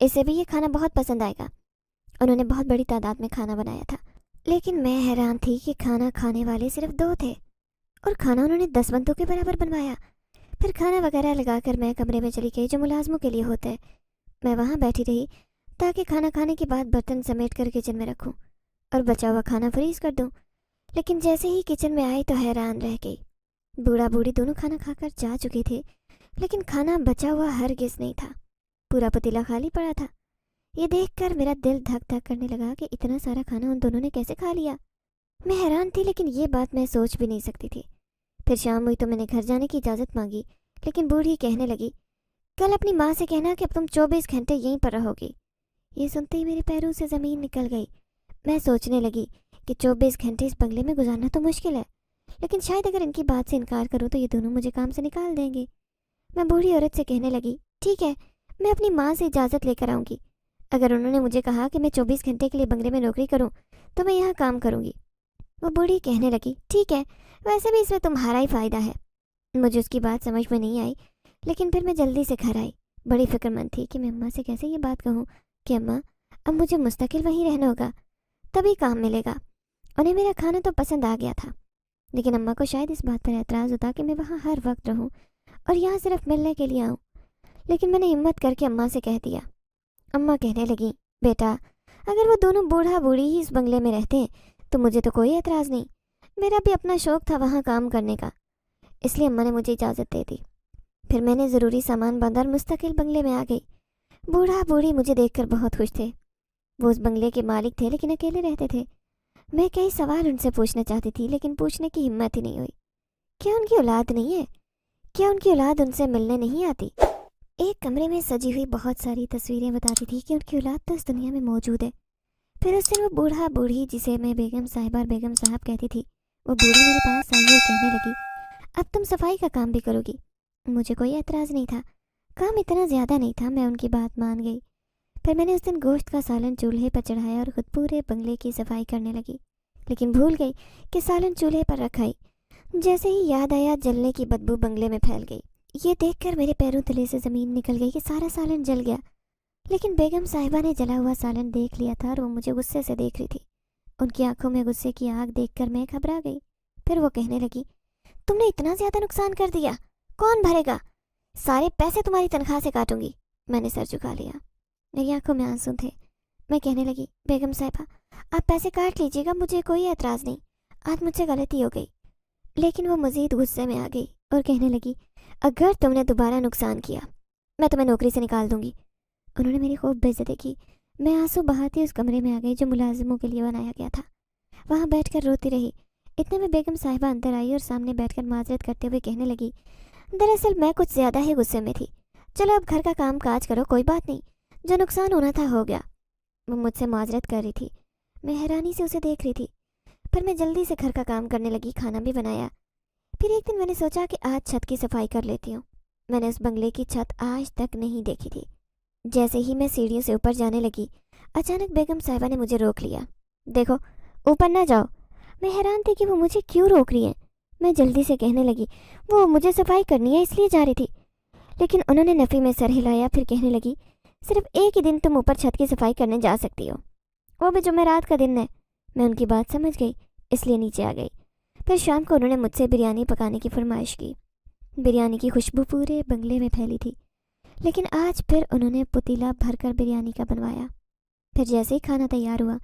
اسے بھی یہ کھانا بہت پسند آئے گا۔ انہوں نے بہت بڑی تعداد میں کھانا بنایا تھا، لیکن میں حیران تھی کہ کھانا کھانے والے صرف 2 تھے، اور کھانا انہوں نے 10 بندوں کے برابر بنوایا۔ پھر کھانا وغیرہ لگا کر میں کمرے میں چلی گئی جو ملازموں کے لیے ہوتا ہے۔ میں وہاں بیٹھی رہی تاکہ کھانا کھانے کے بعد برتن سمیٹ کر کچن میں رکھوں اور بچا ہوا کھانا فریز کر دوں، لیکن جیسے ہی کچن میں آئی تو حیران رہ گئی۔ بوڑھا بوڑھی دونوں کھانا کھا کر جا چکے تھے، لیکن کھانا بچا ہوا ہرگز نہیں تھا، پورا پتیلا خالی پڑا تھا۔ یہ دیکھ کر میرا دل دھک دھک کرنے لگا کہ اتنا سارا کھانا ان دونوں نے کیسے کھا لیا۔ میں حیران تھی، لیکن یہ بات میں سوچ بھی نہیں سکتی تھی۔ پھر شام ہوئی تو میں نے گھر جانے کی اجازت مانگی، لیکن بوڑھی کہنے لگی، کل اپنی ماں سے کہنا کہ اب تم 24 گھنٹے یہیں پر رہو گی۔ یہ سنتے ہی میرے پیروں سے زمین نکل گئی۔ میں سوچنے لگی کہ 24 گھنٹے اس بنگلے میں گزارنا تو مشکل ہے، لیکن شاید اگر ان کی بات سے انکار کروں تو یہ دونوں مجھے کام سے نکال دیں گے۔ میں بوڑھی عورت سے کہنے لگی، ٹھیک ہے، میں اپنی ماں سے اجازت لے کر آؤں گی۔ اگر انہوں نے مجھے کہا کہ میں 24 گھنٹے کے لیے بنگلے میں نوکری کروں تو میں یہاں کام کروں گی۔ وہ بوڑھی کہنے لگی، ٹھیک ہے، ویسے بھی اس میں تمہارا ہی فائدہ ہے۔ مجھے اس کی بات سمجھ میں نہیں آئی، لیکن پھر میں جلدی سے گھر آئی۔ بڑی فکر مند تھی کہ میں اماں سے کیسے یہ بات کہوں کہ اماں اب مجھے مستقل وہیں رہنا ہوگا، تبھی کام ملے گا۔ انہیں میرا کھانا تو پسند آ گیا تھا، لیکن اماں کو شاید اس بات پر اعتراض ہوتا کہ میں وہاں ہر وقت رہوں اور یہاں صرف ملنے کے لیے آؤں۔ لیکن میں نے ہمت کر کے اماں سے کہہ دیا۔ اماں کہنے لگیں، بیٹا اگر وہ دونوں بوڑھا بوڑھی ہی اس بنگلے میں رہتے تو مجھے تو کوئی اعتراض نہیں، میرا بھی اپنا شوق تھا وہاں کام کرنے کا، اس لیے اماں نے مجھے اجازت دے دی۔ پھر میں نے ضروری سامان باندھا اور مستقل بنگلے میں آ گئی۔ بوڑھا بوڑھی مجھے دیکھ کر بہت خوش تھے۔ وہ اس بنگلے کے مالک تھے لیکن اکیلے رہتے تھے۔ میں کئی سوال ان سے پوچھنا چاہتی تھی، لیکن پوچھنے کی ہمت ہی نہیں ہوئی۔ کیا ان کی اولاد نہیں ہے؟ کیا ان کی اولاد ان سے ملنے نہیں آتی؟ ایک کمرے میں سجی ہوئی بہت ساری تصویریں بتاتی تھی کہ ان کی اولاد تو اس دنیا میں موجود ہے۔ پھر اس دن وہ بوڑھا بوڑھی جسے میں بیگم صاحبہ اور بیگم صاحب کہتی تھی، وہ بوڑھی میرے پاس آئی اور کہنے لگی، اب تم صفائی کا کام بھی کرو گی۔ مجھے کوئی اعتراض نہیں تھا، کام اتنا زیادہ نہیں تھا، میں ان کی بات مان گئی۔ پھر میں نے اس دن گوشت کا سالن چولہے پر چڑھایا اور خود پورے بنگلے کی صفائی کرنے لگی، لیکن بھول گئی کہ سالن چولہے پر رکھائی۔ جیسے ہی یاد آیا جلنے کی بدبو بنگلے میں پھیل گئی۔ یہ دیکھ کر میرے پیروں تلے سے زمین نکل گئی کہ سارا سالن جل گیا، لیکن بیگم صاحبہ نے جلا ہوا سالن دیکھ لیا تھا اور وہ مجھے غصے سے دیکھ رہی تھی۔ ان کی آنکھوں میں غصے کی آگ دیکھ کر میں گھبرا گئی۔ پھر وہ کہنے لگی، تم نے اتنا زیادہ نقصان کر دیا، کون بھرے گا؟ سارے پیسے تمہاری تنخواہ سے کاٹوں گی۔ میں نے سر جھکا لیا، میری آنکھوں میں آنسو تھے۔ میں کہنے لگی، بیگم صاحبہ آپ پیسے کاٹ لیجیے گا، مجھے کوئی اعتراض نہیں، آج مجھ سے غلطی ہو گئی۔ لیکن وہ مزید غصے میں آ گئی اور کہنے لگی، اگر تم نے دوبارہ نقصان کیا میں تمہیں نوکری سے نکال دوں گی۔ انہوں نے میری خوب بے عزتی کی۔ میں آنسو بہاتی اس کمرے میں آ گئی جو ملازموں کے لیے بنایا گیا تھا، وہاں بیٹھ کر روتی رہی۔ اتنے میں بیگم صاحبہ اندر آئی اور سامنے بیٹھ کر معذرت کرتے ہوئے کہنے لگی، دراصل میں کچھ زیادہ ہی غصے میں تھی، چلو اب گھر کا کام کاج کرو، کوئی بات نہیں، جو نقصان ہونا تھا ہو گیا۔ وہ مجھ سے معذرت کر رہی تھی، میں حیرانی سے اسے دیکھ رہی تھی۔ پھر میں جلدی سے گھر کا کام کرنے لگی، کھانا بھی بنایا۔ پھر ایک دن میں نے سوچا کہ آج چھت کی صفائی کر لیتی ہوں۔ میں نے اس بنگلے کی چھت آج تک نہیں دیکھی تھی۔ جیسے ہی میں سیڑھیوں سے اوپر جانے لگی، اچانک بیگم صاحبہ نے مجھے روک لیا۔ دیکھو اوپر نہ جاؤ۔ میں حیران تھی کہ وہ مجھے کیوں روک رہی ہیں۔ میں جلدی سے کہنے لگی، وہ مجھے صفائی کرنی ہے اس لیے جا رہی تھی۔ لیکن انہوں نے نفی میں سر ہلایا، پھر کہنے لگی، صرف ایک ہی دن تم اوپر چھت کی صفائی کرنے جا سکتی ہو، وہ بھی جمعرات کا دن ہے۔ میں ان کی بات سمجھ گئی، اس لیے نیچے آ گئی۔ پھر شام کو انہوں نے مجھ سے بریانی پکانے کی فرمائش کی۔ بریانی کی خوشبو پورے بنگلے میں پھیلی تھی، لیکن آج پھر انہوں نے پتیلا بھر کر بریانی کا بنوایا۔ پھر جیسے ہی کھانا تیار ہوا،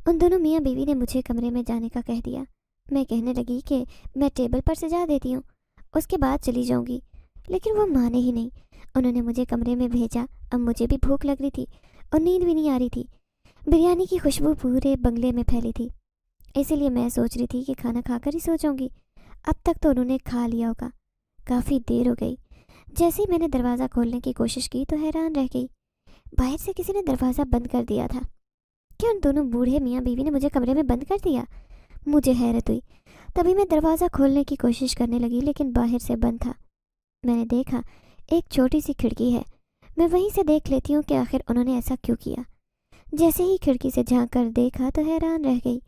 ان دونوں میاں بیوی نے مجھے کمرے میں جانے کا کہہ دیا۔ میں کہنے لگی کہ میں ٹیبل پر سجا دیتی ہوں، اس کے بعد چلی جاؤں گی، لیکن وہ مانے ہی نہیں۔ انہوں نے مجھے کمرے میں بھیجا۔ اب مجھے بھی بھوک لگ رہی تھی اور نیند بھی نہیں آ رہی تھی۔ بریانی کی خوشبو پورے بنگلے میں پھیلی تھی، اسی لیے میں سوچ رہی تھی کہ کھانا کھا کر ہی سو جاؤں گی۔ اب تک تو انہوں نے کھا لیا ہوگا۔ کافی دیر ہو گئی۔ جیسے ہی میں نے دروازہ کھولنے کی کوشش کی تو حیران رہ گئی، باہر سے کسی نے دروازہ بند کر دیا تھا۔ کیا ان دونوں بوڑھے میاں بیوی نے مجھے کمرے میں بند کر دیا؟ مجھے حیرت ہوئی۔ تبھی میں دروازہ کھولنے کی کوشش کرنے لگی، لیکن باہر سے بند تھا۔ میں نے دیکھا ایک چھوٹی سی کھڑکی ہے، میں وہیں سے دیکھ لیتی ہوں کہ آخر انہوں نے ایسا کیوں کیا۔ جیسے ہی کھڑکی سے جھانک کر دیکھا تو حیران رہ گئی۔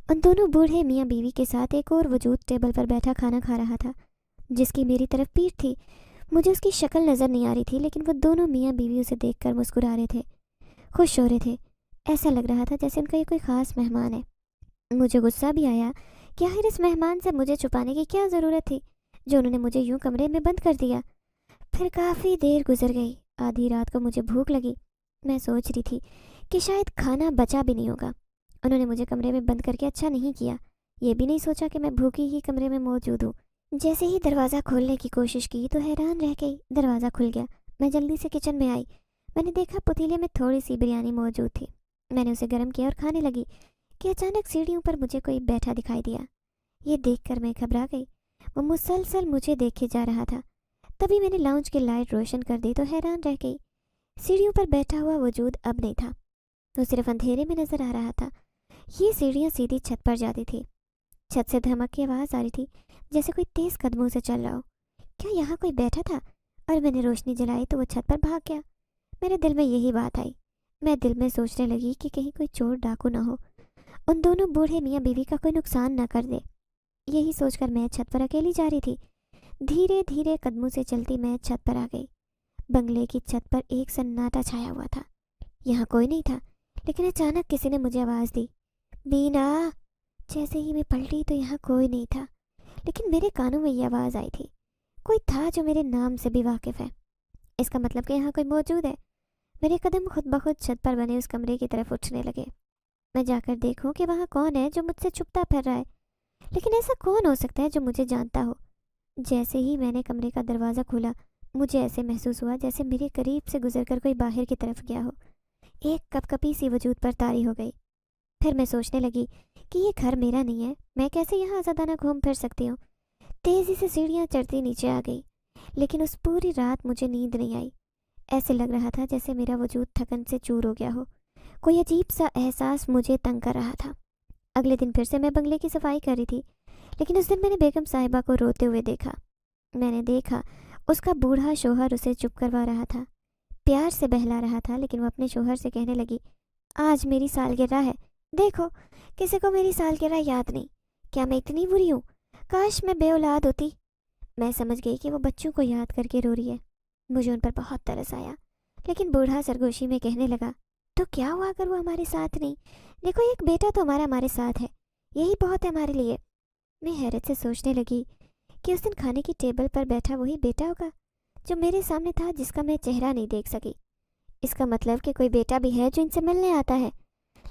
ان دونوں بوڑھے میاں بیوی کے ساتھ ایک اور وجود ٹیبل پر بیٹھا کھانا کھا رہا تھا، جس کی میری طرف پیٹھ تھی۔ مجھے اس کی شکل نظر نہیں آ رہی تھی، لیکن وہ دونوں میاں بیوی اسے دیکھ کر مسکرا رہے تھے۔ خوش ہو رہے تھے. ایسا لگ رہا تھا جیسے ان کا یہ کوئی خاص مہمان ہے. مجھے غصہ بھی آیا کہ آخر اس مہمان سے مجھے چھپانے کی کیا ضرورت تھی جو انہوں نے مجھے یوں کمرے میں بند کر دیا. پھر کافی دیر گزر گئی. آدھی رات کو مجھے بھوک لگی. میں سوچ رہی تھی کہ شاید کھانا بچا بھی نہیں ہوگا. انہوں نے مجھے کمرے میں بند کر کے اچھا نہیں کیا. یہ بھی نہیں سوچا کہ میں بھوکی ہی کمرے میں موجود ہوں. جیسے ہی دروازہ کھولنے کی کوشش کی تو حیران رہ گئی. دروازہ کھل گیا. میں جلدی سے کچن میں آئی. میں نے دیکھا پتیلے میں تھوڑی سی بریانی موجود تھی. میں نے اسے گرم کیا اور کھانے لگی کہ اچانک سیڑھیوں پر مجھے کوئی بیٹھا دکھائی دیا. یہ دیکھ کر میں گھبرا گئی. وہ مسلسل مجھے دیکھے جا رہا تھا. تبھی میں نے لاؤنج کی لائٹ روشن کر دی تو حیران رہ گئی. سیڑھیوں پر بیٹھا ہوا وجود اب نہیں تھا. وہ صرف اندھیرے میں نظر آ رہا تھا. یہ سیڑھیاں سیدھی چھت پر جاتی تھی. چھت سے دھمک کی آواز آ رہی تھی جیسے کوئی تیز قدموں سے چل رہا ہو. کیا یہاں کوئی بیٹھا تھا؟ اور میں نے روشنی جلائی تو وہ چھت پر بھاگ گیا. میرے دل میں یہی بات آئی. میں دل میں سوچنے لگی کہ کہیں کوئی چور ڈاکو نہ ہو, ان دونوں بوڑھے میاں بیوی کا کوئی نقصان نہ کر دے. یہی سوچ کر میں چھت پر اکیلی جا رہی تھی. دھیرے دھیرے قدموں سے چلتی میں چھت پر آ گئی. بنگلے کی چھت پر ایک سناٹا چھایا ہوا تھا. یہاں کوئی نہیں تھا. لیکن اچانک کسی نے مجھے آواز دی, بینا. جیسے ہی میں پلٹی تو یہاں کوئی نہیں تھا. لیکن میرے کانوں میں یہ آواز آئی تھی. کوئی تھا جو میرے نام سے بھی واقف ہے. اس کا مطلب کہ یہاں کوئی موجود ہے. میرے قدم خود بخود چھت پر بنے اس کمرے کی طرف اٹھنے لگے. میں جا کر دیکھوں کہ وہاں کون ہے جو مجھ سے چھپتا پھر رہا ہے. لیکن ایسا کون ہو سکتا ہے جو مجھے جانتا ہو؟ جیسے ہی میں نے کمرے کا دروازہ کھولا مجھے ایسے محسوس ہوا جیسے میرے قریب سے گزر کر کوئی باہر کی طرف گیا ہو. ایک کپ کپی سی وجود پر طاری ہو گئی. پھر میں سوچنے لگی کہ یہ گھر میرا نہیں ہے. میں کیسے یہاں آزادانہ گھوم پھر سکتی ہوں؟ تیزی سے سیڑھیاں چڑھتی نیچے آ گئی. لیکن اس پوری رات مجھے نیند نہیں آئی. ایسے لگ رہا تھا جیسے میرا وجود تھکن سے چور ہو گیا ہو. کوئی عجیب سا احساس مجھے تنگ کر رہا تھا. اگلے دن پھر سے میں بنگلے کی صفائی کر رہی تھی. لیکن اس دن میں نے بیگم صاحبہ کو روتے ہوئے دیکھا. میں نے دیکھا اس کا بوڑھا شوہر اسے چپ کروا رہا تھا, پیار سے بہلا رہا تھا. لیکن وہ اپنے شوہر سے کہنے لگی, آج میری سالگرہ ہے. دیکھو کسی کو میری سالگرہ یاد نہیں. کیا میں اتنی بری ہوں؟ کاش میں بے اولاد ہوتی. میں سمجھ گئی کہ وہ بچوں کو یاد کر کے رو رہی ہے. مجھے ان پر بہت ترس آیا. لیکن بوڑھا سرگوشی میں کہنے لگا, تو کیا ہوا اگر وہ ہمارے ساتھ نہیں؟ دیکھو ایک بیٹا تو ہمارے ساتھ ہے, یہی بہت ہے ہمارے لیے. میں حیرت سے سوچنے لگی کہ اس دن کھانے کی ٹیبل پر بیٹھا وہی بیٹا ہوگا جو میرے سامنے تھا, جس کا میں چہرہ نہیں دیکھ سکی. اس کا مطلب کہ کوئی بیٹا بھی ہے جو ان سے ملنے آتا ہے,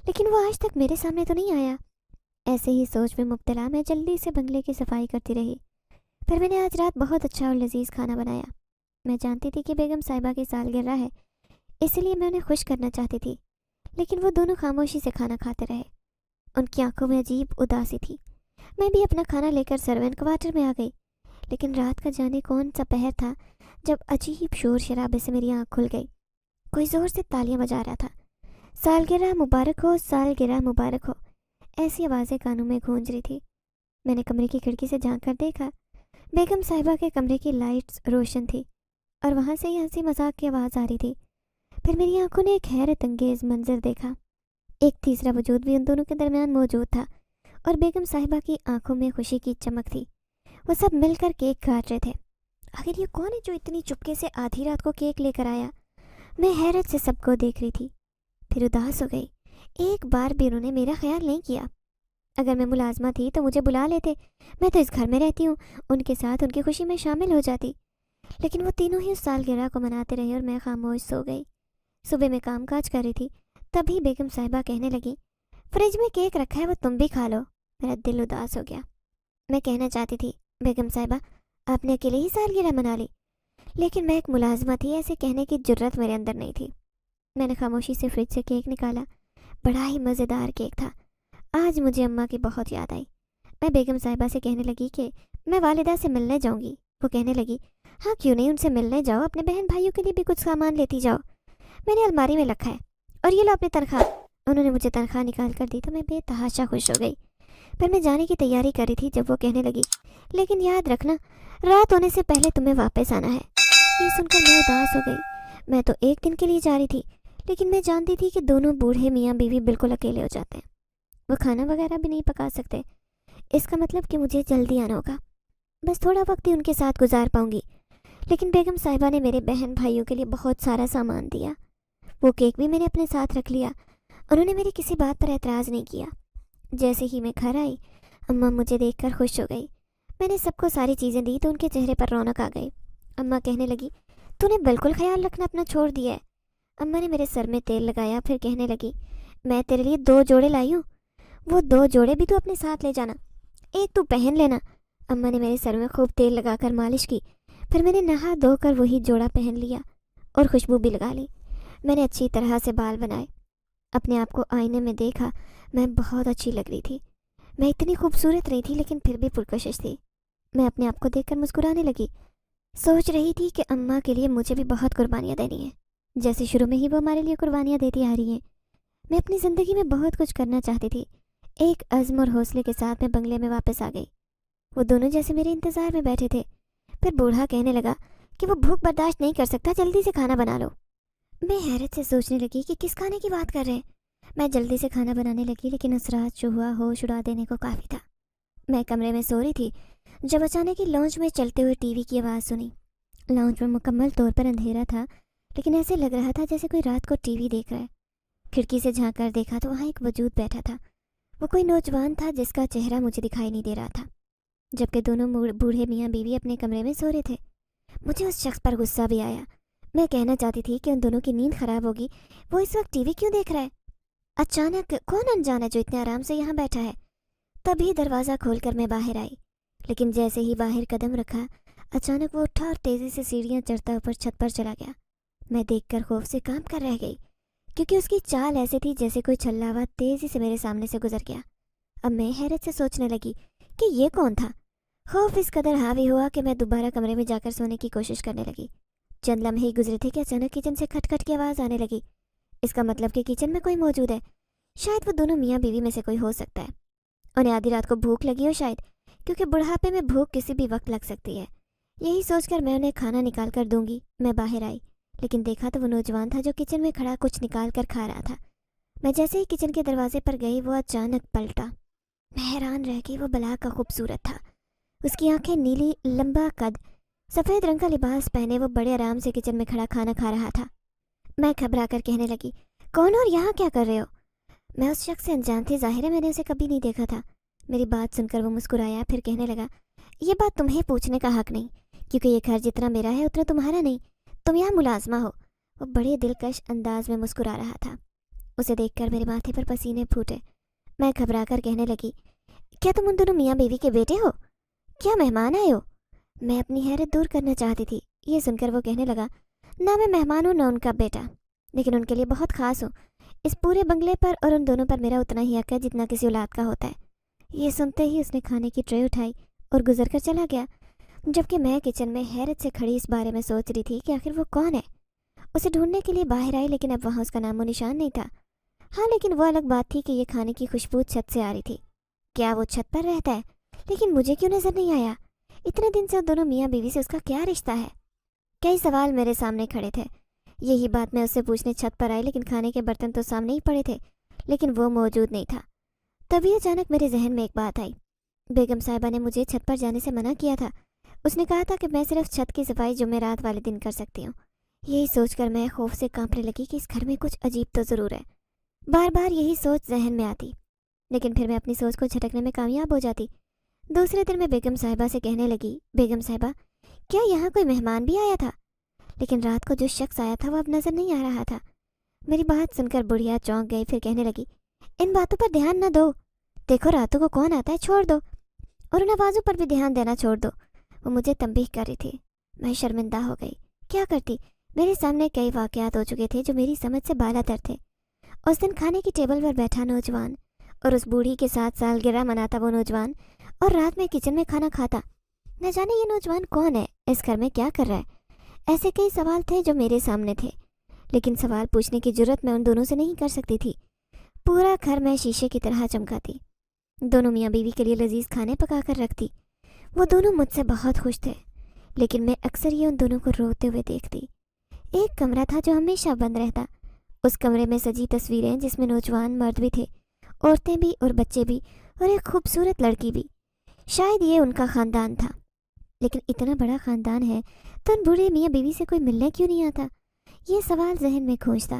لیکن وہ آج تک میرے سامنے تو نہیں آیا. ایسے ہی سوچ میں مبتلا میں جلدی سے بنگلے کی صفائی کرتی رہی. پھر میں نے آج رات بہت اچھا اور لذیذ کھانا بنایا. میں جانتی تھی کہ بیگم صاحبہ کی سالگرہ ہے, اسی لیے میں انہیں خوش کرنا چاہتی تھی. لیکن وہ دونوں خاموشی سے کھانا کھاتے رہے. ان کی آنکھوں میں عجیب اداسی تھی. میں بھی اپنا کھانا لے کر سروینٹ کوارٹر میں آ گئی. لیکن رات کا جانے کون سا پہر تھا جب عجیب شور شرابے سے میری آنکھ کھل گئی. کوئی زور سے تالیاں بجا رہا تھا. سالگرہ مبارک ہو, سالگرہ مبارک ہو, ایسی آوازیں کانوں میں گونج رہی تھی. میں نے کمرے کی کھڑکی سے جھانک کر دیکھا. بیگم صاحبہ کے کمرے کی لائٹس روشن تھی اور وہاں سے یہ ہنسی مذاق کی آواز آ رہی تھی. پھر میری آنکھوں نے ایک حیرت انگیز منظر دیکھا. ایک تیسرا وجود بھی ان دونوں کے درمیان موجود تھا اور بیگم صاحبہ کی آنکھوں میں خوشی کی چمک تھی. وہ سب مل کر کیک کاٹ رہے تھے. آخر یہ کون ہے جو اتنی چپکے سے آدھی رات کو کیک لے کر آیا؟ میں حیرت سے سب کو دیکھ رہی تھی. پھر اداس ہو گئی. ایک بار بھی انہوں نے میرا خیال نہیں کیا. اگر میں ملازمہ تھی تو مجھے بلا لیتے. میں تو اس گھر میں رہتی ہوں, ان کے ساتھ ان کی خوشی میں شامل ہو جاتی. لیکن وہ تینوں ہی اس سالگرہ کو مناتے رہے اور میں خاموش سو گئی. صبح میں کام کاج کر رہی تھی, تبھی بیگم صاحبہ کہنے لگی, فریج میں کیک رکھا ہے, وہ تم بھی کھا لو. میرا دل اداس ہو گیا. میں کہنا چاہتی تھی, بیگم صاحبہ آپ نے اکیلے ہی سالگرہ منا لی, لیکن میں ایک ملازمہ تھی, ایسے کہنے کی جرت میرے اندر نہیں تھی. میں نے خاموشی سے فریج سے کیک نکالا. بڑا ہی مزیدار کیک تھا. آج مجھے اماں کی بہت یاد آئی. میں بیگم صاحبہ سے کہنے لگی کہ میں والدہ سے ملنے جاؤں گی. وہ کہنے لگی, ہاں کیوں نہیں, ان سے ملنے جاؤ, اپنے بہن بھائیوں کے لیے بھی کچھ سامان لیتی جاؤ, میں نے الماری میں رکھا ہے, اور یہ لو اپنی تنخواہ. انہوں نے مجھے تنخواہ نکال کر دی تو میں بے تحاشا خوش ہو گئی. پھر میں جانے کی تیاری کر رہی تھی جب وہ کہنے لگی, لیکن یاد رکھنا رات ہونے سے پہلے تمہیں واپس آنا ہے. یہ سن کر میں اداس ہو گئی. میں تو ایک دن کے لیے جا رہی تھی, لیکن میں جانتی تھی کہ دونوں بوڑھے میاں بیوی بالکل اکیلے ہو جاتے ہیں. وہ کھانا وغیرہ بھی نہیں پکا سکتے. اس کا مطلب کہ مجھے جلدی آنا ہوگا. بس تھوڑا وقت ہی ان کے ساتھ گزار پاؤں گی. لیکن بیگم صاحبہ نے میرے بہن بھائیوں کے لیے بہت سارا سامان دیا. وہ کیک بھی میں نے اپنے ساتھ رکھ لیا۔ انہوں نے میری کسی بات پر اعتراض نہیں کیا۔ جیسے ہی میں گھر آئی اماں مجھے دیکھ کر خوش ہو گئی۔ میں نے سب کو ساری چیزیں دی تو ان کے چہرے پر رونق آ گئی۔ اماں کہنے لگی تو نے بالکل خیال رکھنا اپنا چھوڑ دیا ہے۔ اماں نے میرے سر میں تیل لگایا، پھر کہنے لگی میں تیرے لیے 2 جوڑے لائی ہوں، وہ 2 جوڑے بھی تو اپنے ساتھ لے جانا، ایک تو پہن لینا۔ اماں نے میرے سر میں خوب تیل لگا کر مالش کی، پھر میں نے نہا دھو کر وہی جوڑا پہن لیا اور خوشبو بھی لگا لی۔ میں نے اچھی طرح سے بال بنائے، اپنے آپ کو آئینے میں دیکھا، میں بہت اچھی لگ رہی تھی۔ میں اتنی خوبصورت نہیں تھی لیکن پھر بھی پرکشش تھی۔ میں اپنے آپ کو دیکھ کر مسکرانے لگی، سوچ رہی تھی کہ اماں کے لیے مجھے بھی بہت قربانیاں دینی ہیں، جیسے شروع میں ہی وہ ہمارے لیے قربانیاں دیتی آ رہی ہیں۔ میں اپنی زندگی میں بہت کچھ کرنا چاہتی تھی۔ ایک عزم اور حوصلے کے ساتھ میں بنگلے میں واپس آ گئی۔ وہ دونوں جیسے میرے انتظار میں بیٹھے تھے۔ پھر بوڑھا کہنے لگا کہ وہ بھوک برداشت نہیں کر سکتا، جلدی سے کھانا بنا لو۔ میں حیرت سے سوچنے لگی کہ کس کھانے کی بات کر رہے ہیں۔ میں جلدی سے کھانا بنانے لگی، لیکن اس رات جو ہوا ہوش اڑا دینے کو کافی تھا۔ میں کمرے میں سو رہی تھی جب اچانک ہی لاؤنج میں چلتے ہوئے ٹی وی کی آواز سنی۔ لاؤنج میں مکمل طور پر اندھیرا تھا، لیکن ایسے لگ رہا تھا جیسے کوئی رات کو ٹی وی دیکھ رہا ہے۔ کھڑکی سے جھانک کر دیکھا تو وہاں ایک وجود بیٹھا تھا۔ وہ کوئی نوجوان تھا جس کا چہرہ مجھے دکھائی نہیں دے رہا تھا، جبکہ دونوں بوڑھے میاں بیوی اپنے کمرے میں سو رہے تھے۔ مجھے اس شخص پر غصہ بھی آیا۔ میں کہنا چاہتی تھی کہ ان دونوں کی نیند خراب ہوگی، وہ اس وقت ٹی وی کیوں دیکھ رہا ہے؟ اچانک کون انجان ہے جو اتنے آرام سے یہاں بیٹھا ہے؟ تبھی دروازہ کھول کر میں باہر آئی، لیکن جیسے ہی باہر قدم رکھا اچانک وہ اٹھا اور تیزی سے سیڑھیاں چڑھتا اوپر چھت پر چلا گیا۔ میں دیکھ کر خوف سے کانپ کر رہ گئی، کیونکہ اس کی چال ایسے تھی جیسے کوئی چھلا ہوا تیزی سے میرے سامنے سے گزر گیا۔ اب میں حیرت سے سوچنے لگی کہ یہ کون تھا۔ خوف اس قدر حاوی ہوا کہ میں دوبارہ کمرے میں جا کر سونے کی کوشش کرنے لگی۔ چند لمحے ہی گزرے تھے کہ اچانک کچن سے کھٹ کھٹ کی آواز آنے لگی۔ اس کا مطلب کہ کچن میں کوئی موجود ہے، شاید وہ دونوں میاں بیوی میں سے کوئی ہو سکتا ہے۔ انہیں آدھی رات کو بھوک لگی ہو شاید، کیونکہ بڑھاپے میں بھوک کسی بھی وقت لگ سکتی ہے۔ یہی سوچ کر میں انہیں کھانا نکال کر دوں گی۔ میں باہر آئی، لیکن دیکھا تو وہ نوجوان تھا جو کچن میں کھڑا کچھ نکال کر کھا رہا تھا۔ میں جیسے ہی کچن کے دروازے پر گئی وہ اچانک پلٹا۔ میں حیران رہ گئی، وہ بلا کا خوبصورت تھا۔ اس کی آنکھیں نیلی، لمبا قد، سفید رنگ کا لباس پہنے وہ بڑے آرام سے کچن میں کھڑا کھانا کھا رہا تھا۔ میں گھبرا کر کہنے لگی کون اور یہاں کیا کر رہے ہو؟ میں اس شخص سے انجان تھی، ظاہر ہے میں نے اسے کبھی نہیں دیکھا تھا۔ میری بات سن کر وہ مسکرایا، پھر کہنے لگا یہ بات تمہیں پوچھنے کا حق نہیں، کیونکہ یہ گھر جتنا میرا ہے اتنا تمہارا نہیں، تم یہاں ملازمہ ہو۔ وہ بڑے دلکش انداز میں مسکرا رہا تھا۔ اسے دیکھ کر میرے ماتھے پر پسینے پھوٹے۔ میں گھبرا کر کہنے لگی کیا تم ان دونوں میاں بیوی کے بیٹے ہو؟ کیا مہمان آئے ہو؟ میں اپنی حیرت دور کرنا چاہتی تھی۔ یہ سن کر وہ کہنے لگا نہ میں مہمان ہوں نہ ان کا بیٹا، لیکن ان کے لیے بہت خاص ہوں۔ اس پورے بنگلے پر اور ان دونوں پر میرا اتنا ہی حق ہے جتنا کسی اولاد کا ہوتا ہے۔ یہ سنتے ہی اس نے کھانے کی ٹرے اٹھائی اور گزر کر چلا گیا، جبکہ میں کچن میں حیرت سے کھڑی اس بارے میں سوچ رہی تھی کہ آخر وہ کون ہے۔ اسے ڈھونڈنے کے لیے باہر آئی، لیکن اب وہاں اس کا نام و نشان نہیں تھا۔ ہاں لیکن وہ الگ بات تھی کہ یہ کھانے کی خوشبو چھت سے آ رہی تھی۔ کیا وہ چھت پر رہتا ہے؟ لیکن مجھے کیوں نظر نہیں آیا؟ اتنے دن سے ان دونوں میاں بیوی سے اس کا کیا رشتہ ہے؟ کئی سوال میرے سامنے کھڑے تھے۔ یہی بات میں اس سے پوچھنے چھت پر آئی، لیکن کھانے کے برتن تو سامنے ہی پڑے تھے، لیکن وہ موجود نہیں تھا۔ تبھی اچانک میرے ذہن میں ایک بات آئی۔ بیگم صاحبہ نے مجھے چھت پر جانے سے منع کیا تھا۔ اس نے کہا تھا کہ میں صرف چھت کی صفائی جمعرات والے دن کر سکتی ہوں۔ یہی سوچ کر میں خوف سے کانپنے لگی کہ اس گھر میں کچھ عجیب تو ضرور ہے۔ بار بار یہی سوچ ذہن میں آتی، لیکن پھر میں اپنی سوچ کو جھٹکنے میں کامیاب ہو جاتی۔ دوسرے دن میں بیگم صاحبہ سے کہنے لگی بیگم صاحبہ کیا یہاں کوئی مہمان بھی آیا تھا؟ لیکن رات کو جو شخص آیا تھا وہ اب نظر نہیں آ رہا تھا۔ میری بات سن کر بڑھیا چونک گئی، پھر کہنے لگی ان باتوں پر دھیان نہ دو، دیکھو راتوں کو کون آتا ہے، چھوڑ دو، اور ان آوازوں پر بھی دھیان دینا چھوڑ دو۔ وہ مجھے تنبیہ کر رہی تھی۔ میں شرمندہ ہو گئی۔ کیا کرتی؟ میرے سامنے کئی واقعات ہو چکے تھے جو میری سمجھ سے بالا تر تھے۔ اس دن کھانے کی ٹیبل پر بیٹھا نوجوان اور اس بوڑھی کے ساتھ سالگرہ مناتا وہ نوجوان، اور رات میں کچن میں کھانا کھاتا۔ نہ جانے یہ نوجوان کون ہے، اس گھر میں کیا کر رہا ہے؟ ایسے کئی سوال تھے جو میرے سامنے تھے، لیکن سوال پوچھنے کی جرت میں ان دونوں سے نہیں کر سکتی تھی۔ پورا گھر میں شیشے کی طرح چمکا تھی۔ دونوں میاں بیوی کے لیے لذیذ کھانے پکا کر رکھتی۔ وہ دونوں مجھ سے بہت خوش تھے، لیکن میں اکثر یہ ان دونوں کو روتے ہوئے دیکھتی۔ ایک کمرہ تھا جو ہمیشہ بند رہتا۔ اس کمرے میں سجی تصویریں جس میں نوجوان مرد بھی تھے، عورتیں بھی اور بچے بھی، اور ایک خوبصورت لڑکی بھی۔ شاید یہ ان کا خاندان تھا، لیکن اتنا بڑا خاندان ہے تو ان بوڑھے میاں بیوی سے کوئی ملنے کیوں نہیں آتا؟ یہ سوال ذہن میں کھوجتا۔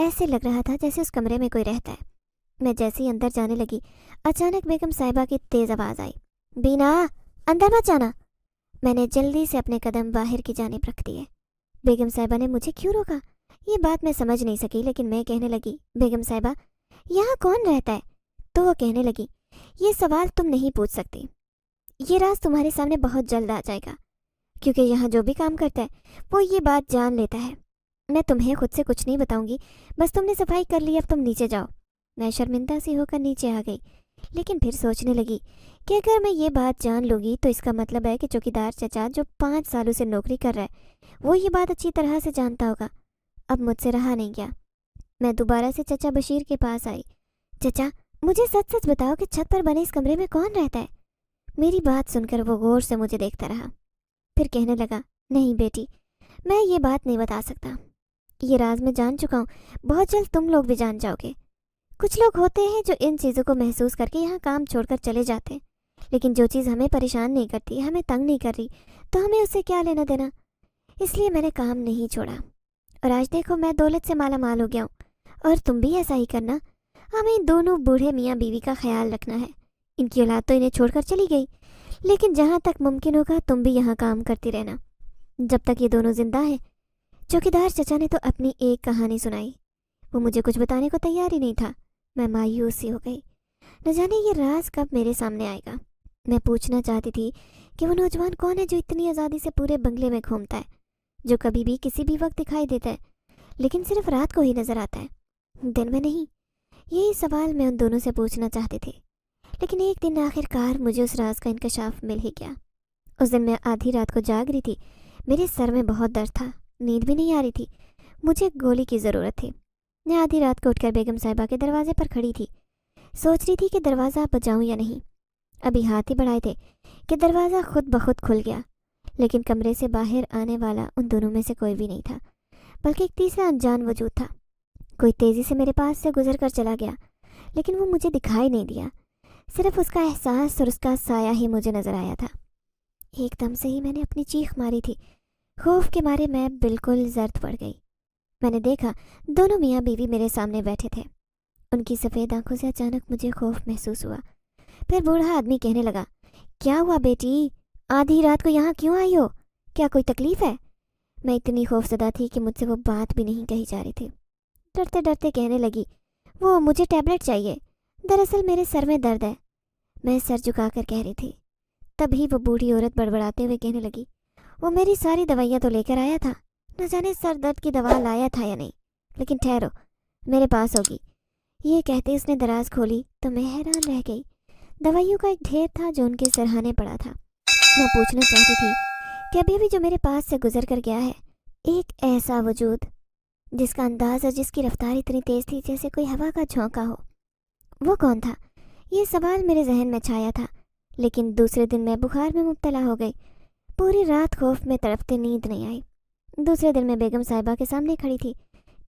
ایسے لگ رہا تھا جیسے اس کمرے میں کوئی رہتا ہے۔ میں جیسے ہی اندر جانے لگی، اچانک بیگم صاحبہ کی تیز آواز آئی، بینا اندر مت جانا۔ میں نے جلدی سے اپنے قدم باہر کی جانب رکھ دیے۔ بیگم صاحبہ نے مجھے کیوں روکا یہ بات میں سمجھ نہیں سکی، لیکن میں کہنے لگی، بیگم صاحبہ یہاں کون رہتا ہے؟ تو وہ کہنے لگی، یہ سوال تم نہیں پوچھ سکتی، یہ راز تمہارے سامنے بہت جلد آ جائے گا، کیونکہ یہاں جو بھی کام کرتا ہے وہ یہ بات جان لیتا ہے۔ میں تمہیں خود سے کچھ نہیں بتاؤں گی، بس تم نے صفائی کر لی، اب تم نیچے جاؤ۔ میں شرمندہ سی ہو کر نیچے آ گئی، لیکن پھر سوچنے لگی کہ اگر میں یہ بات جان لوں گی تو اس کا مطلب ہے کہ چوکیدار چچا جو 5 سالوں سے نوکری کر رہا ہے وہ یہ بات اچھی طرح سے جانتا ہوگا۔ اب مجھ سے رہا نہیں گیا، میں دوبارہ سے چچا بشیر کے پاس آئی۔ چچا مجھے سچ سچ بتاؤ کہ چھت پر بنے اس کمرے میں کون رہتا ہے؟ میری بات سن کر وہ غور سے مجھے دیکھتا رہا، پھر کہنے لگا، نہیں بیٹی میں یہ بات نہیں بتا سکتا، یہ راز میں جان چکا ہوں، بہت جلد تم لوگ بھی جان جاؤ گے۔ کچھ لوگ ہوتے ہیں جو ان چیزوں کو محسوس کر کے یہاں کام چھوڑ کر چلے جاتے ہیں، لیکن جو چیز ہمیں پریشان نہیں کرتی، ہمیں تنگ نہیں کر رہی، تو ہمیں اس سے کیا لینا دینا؟ اس لیے میں نے کام نہیں چھوڑا، اور آج دیکھو میں دولت سے مالا مال ہو گیا ہوں، اور تم بھی ایسا ہی کرنا۔ ہمیں دونوں بوڑھے میاں بیوی کا خیال رکھنا ہے، ان کی اولاد تو انہیں چھوڑ کر چلی گئی، لیکن جہاں تک ممکن ہوگا تم بھی یہاں کام کرتی رہنا جب تک یہ دونوں زندہ ہیں۔ چوکیدار چچا نے تو اپنی ایک کہانی سنائی، وہ مجھے کچھ بتانے کو تیار ہی نہیں تھا۔ میں مایوس سی ہو گئی، نہ جانے یہ راز کب میرے سامنے آئے گا۔ میں پوچھنا چاہتی تھی کہ وہ نوجوان کون ہے جو اتنی آزادی سے پورے بنگلے میں گھومتا ہے، جو کبھی بھی کسی بھی وقت دکھائی دیتا ہے، لیکن صرف رات کو ہی نظر آتا ہے، دن میں نہیں۔ یہی سوال میں ان دونوں سے پوچھنا چاہتی تھی، لیکن ایک دن آخر کار مجھے اس راز کا انکشاف مل ہی گیا۔ اس دن میں آدھی رات کو جاگ رہی تھی، میرے سر میں بہت درد تھا، نیند بھی نہیں آ رہی تھی، مجھے گولی کی ضرورت تھی۔ میں آدھی رات کو اٹھ کر بیگم صاحبہ کے دروازے پر کھڑی تھی، سوچ رہی تھی کہ دروازہ بجاؤں یا نہیں۔ ابھی ہاتھ ہی بڑھائے تھے کہ دروازہ خود بخود کھل گیا، لیکن کمرے سے باہر آنے والا ان دونوں میں سے کوئی بھی نہیں تھا، بلکہ ایک تیسرا انجان وجود تھا۔ کوئی تیزی سے میرے پاس سے گزر کر چلا گیا، لیکن وہ مجھے دکھائی نہیں دیا، صرف اس کا احساس اور اس کا سایہ ہی مجھے نظر آیا تھا۔ ایک دم سے ہی میں نے اپنی چیخ ماری تھی، خوف کے مارے میں بالکل زرد پڑ گئی۔ میں نے دیکھا دونوں میاں بیوی میرے سامنے بیٹھے تھے، ان کی سفید آنکھوں سے اچانک مجھے خوف محسوس ہوا۔ پھر بوڑھا آدمی کہنے لگا، کیا ہوا بیٹی، آدھی رات کو یہاں کیوں آئی ہو؟ کیا کوئی تکلیف ہے؟ میں اتنی خوفزدہ تھی کہ مجھ سے وہ بات بھی نہیں کہی جا رہی تھی۔ ڈرتے ڈرتے کہنے لگی، وہ مجھے ٹیبلٹ چاہیے، دراصل میرے سر میں درد ہے۔ میں سر جھکا کر کہہ رہی تھی۔ تبھی وہ بوڑھی عورت بڑبڑاتے ہوئے کہنے لگی، وہ میری ساری دوائیاں تو لے کر آیا تھا، نہ جانے سر درد کی دوا لایا تھا یا نہیں، لیکن ٹھہرو میرے پاس ہوگی۔ یہ کہتے اس نے دراز کھولی تو میں حیران رہ گئی۔ دوائیوں کا ایک ڈھیر تھا جو ان کے سرہانے پڑا تھا۔ میں پوچھنا چاہتی تھی کہ ابھی ابھی جو میرے پاس سے گزر کر گیا ہے، ایک ایسا وجود جس کا انداز اور جس کی رفتار اتنی تیز تھی جیسے کوئی ہوا کا جھونکا ہو، وہ کون تھا؟ یہ سوال میرے ذہن میں چھایا تھا، لیکن دوسرے دن میں بخار میں مبتلا ہو گئی۔ پوری رات خوف میں تڑپتے نیند نہیں آئی۔ دوسرے دن میں بیگم صاحبہ کے سامنے کھڑی تھی۔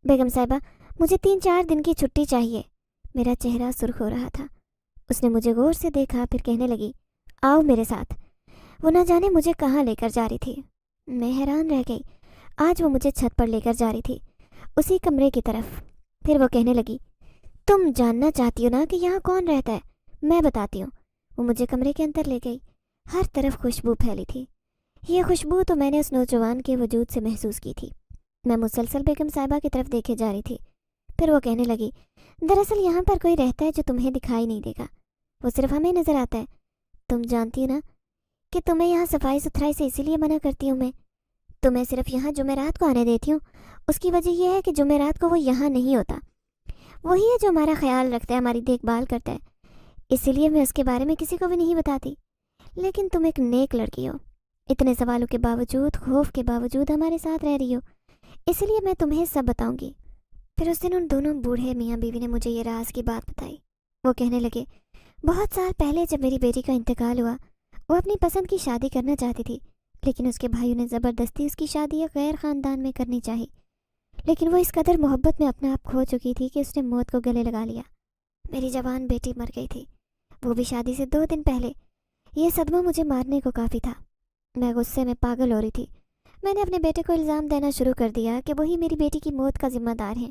بیگم صاحبہ مجھے 3-4 دن کی چھٹی چاہیے۔ میرا چہرہ سرخ ہو رہا تھا۔ اس نے مجھے غور سے دیکھا، پھر کہنے لگی، آؤ میرے ساتھ۔ وہ نہ جانے مجھے کہاں لے کر جا رہی تھی، میں حیران رہ گئی۔ آج وہ مجھے چھت پر لے کر جا رہی تھی، اسی کمرے کی طرف۔ پھر وہ کہنے لگی، تم جاننا چاہتی ہو نا کہ یہاں کون رہتا ہے، میں بتاتی ہوں۔ وہ مجھے کمرے کے اندر لے گئی۔ ہر طرف خوشبو پھیلی تھی۔ یہ خوشبو تو میں نے اس نوجوان کے وجود سے محسوس کی تھی۔ میں مسلسل بیگم صاحبہ کی طرف دیکھے جا رہی تھی۔ پھر وہ کہنے لگی، دراصل یہاں پر کوئی رہتا ہے جو تمہیں دکھائی نہیں دے گا، وہ صرف ہمیں نظر آتا ہے۔ تم جانتی ہو نا کہ تمہیں یہاں صفائی ستھرائی سے اسی لیے منع کرتی ہوں میں تمہیں صرف یہاں جمعرات کو آنے دیتی ہوں۔ اس کی وجہ یہ ہے کہ جمعرات کو وہ یہاں نہیں ہوتا، وہی ہے جو ہمارا خیال رکھتا ہے، ہماری دیکھ بھال کرتا ہے، اسی لیے میں اس کے بارے میں کسی کو بھی نہیں بتاتی۔ لیکن تم ایک نیک لڑکی ہو، اتنے سوالوں کے باوجود، خوف کے باوجود ہمارے ساتھ رہ رہی ہو، اسی لیے میں تمہیں سب بتاؤں گی۔ پھر اس دن ان دونوں بوڑھے میاں بیوی نے مجھے یہ راز کی بات بتائی۔ وہ کہنے لگے، بہت سال پہلے جب میری بیٹی کا انتقال ہوا، وہ اپنی پسند کی شادی کرنا چاہتی تھی، لیکن اس کے بھائیوں نے زبردستی اس کی شادی ایک غیر خاندان میں کرنی چاہی۔ لیکن وہ اس قدر محبت میں اپنا آپ کھو چکی تھی کہ اس نے موت کو گلے لگا لیا۔ میری جوان بیٹی مر گئی تھی، وہ بھی شادی سے 2 دن پہلے۔ یہ صدمہ مجھے مارنے کو کافی تھا۔ میں غصے میں پاگل ہو رہی تھی۔ میں نے اپنے بیٹے کو الزام دینا شروع کر دیا کہ وہی میری بیٹی کی موت کا ذمہ دار ہیں،